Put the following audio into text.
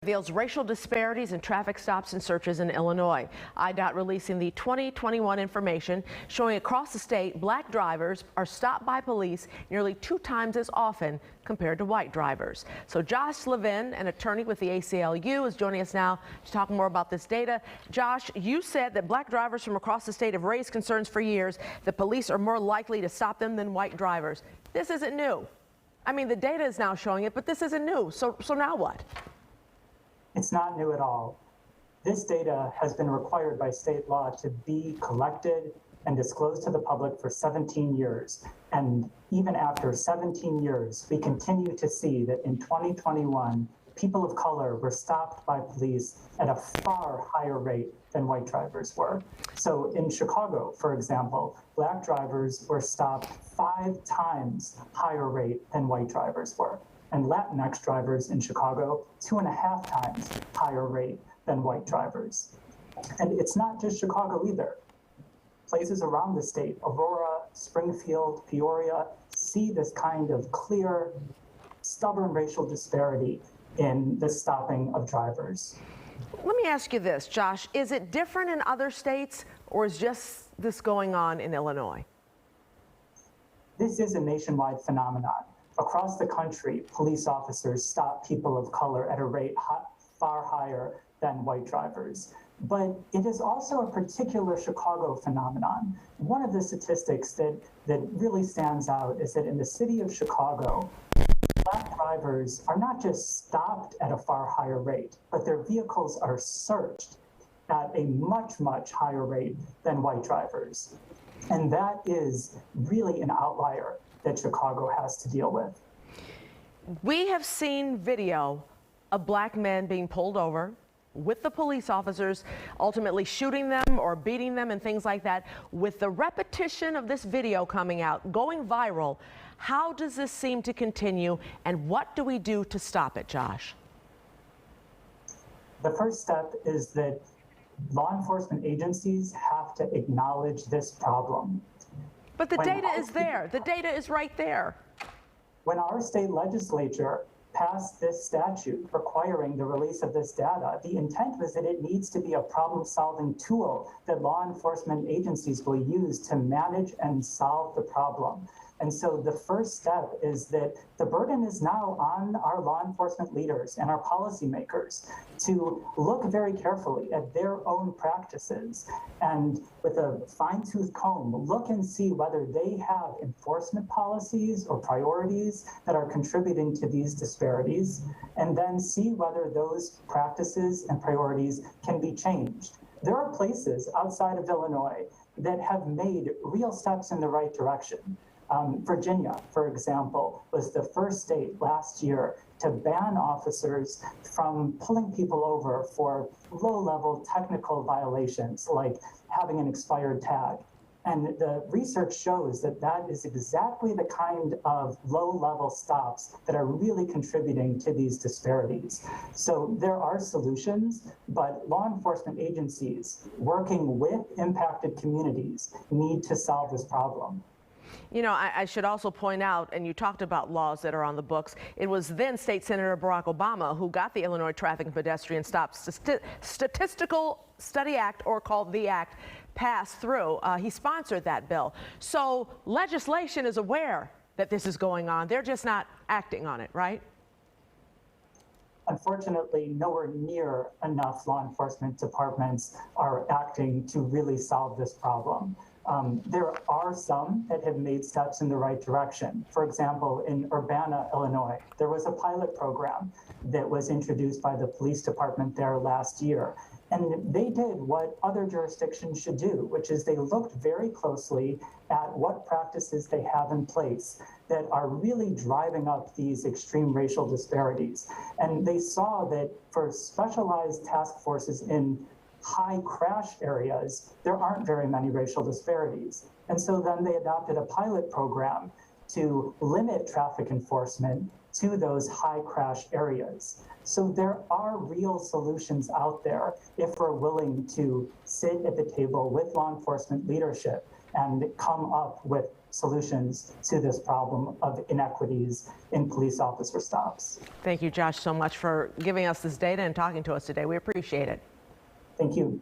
Reveals racial disparities in traffic stops and searches in Illinois. IDOT releasing the 2021 information showing across the state black drivers are stopped by police nearly 2 times as often compared to white drivers. So Josh Levin, an attorney with the ACLU, is joining us now to talk more about this data. Josh, you said that black drivers from across the state have raised concerns for years that police are more likely to stop them than white drivers. This isn't new. I mean, the data is now showing it, but this isn't new. So now what? It's not new at all. This data has been required by state law to be collected and disclosed to the public for 17 years. And even after 17 years, we continue to see that in 2021, people of color were stopped by police at a far higher rate than white drivers were. So in Chicago, for example, black drivers were stopped 5 times higher rate than white drivers were. And Latinx drivers in Chicago, 2.5 times higher rate than white drivers. And it's not just Chicago either. Places around the state, Aurora, Springfield, Peoria, see this kind of clear, stubborn racial disparity in the stopping of drivers. Let me ask you this, Josh. Is it different in other states, or is just this going on in Illinois? This is a nationwide phenomenon. Across the country, police officers stop people of color at a rate far higher than white drivers. But it is also a particular Chicago phenomenon. One of the statistics that really stands out is that in the city of Chicago, black drivers are not just stopped at a far higher rate, but their vehicles are searched at a much, much higher rate than white drivers. And that is really an outlier that Chicago has to deal with. We have seen video of black men being pulled over with the police officers, ultimately shooting them or beating them and things like that. With the repetition of this video coming out, going viral, how does this seem to continue, and what do we do to stop it, Josh? The first step is that law enforcement agencies have to acknowledge this problem. But the data is there. The data is right there. When our state legislature passed this statute requiring the release of this data, the intent was that it needs to be a problem-solving tool that law enforcement agencies will use to manage and solve the problem. And so the first step is that the burden is now on our law enforcement leaders and our policymakers to look very carefully at their own practices and with a fine-tooth comb, look and see whether they have enforcement policies or priorities that are contributing to these disparities, and then see whether those practices and priorities can be changed. There are places outside of Illinois that have made real steps in the right direction. Virginia, for example, was the first state last year to ban officers from pulling people over for low-level technical violations like having an expired tag. And the research shows that that is exactly the kind of low-level stops that are really contributing to these disparities. So there are solutions, but law enforcement agencies working with impacted communities need to solve this problem. You know, I should also point out, and you talked about laws that are on the books, it was then State Senator Barack Obama who got the Illinois Traffic and Pedestrian Stop Statistical Study Act, or called the Act, passed through. He sponsored that bill. So legislation is aware that this is going on. They're just not acting on it, right? Unfortunately, nowhere near enough law enforcement departments are acting to really solve this problem. There are some that have made steps in the right direction. For example, in Urbana, Illinois, there was a pilot program that was introduced by the police department there last year. And they did what other jurisdictions should do, which is they looked very closely at what practices they have in place that are really driving up these extreme racial disparities. And they saw that for specialized task forces in high crash areas, there aren't very many racial disparities. And so then they adopted a pilot program to limit traffic enforcement to those high crash areas. So there are real solutions out there if we're willing to sit at the table with law enforcement leadership and come up with solutions to this problem of inequities in police officer stops. Thank you, Josh, so much for giving us this data and talking to us today. We appreciate it. Thank you.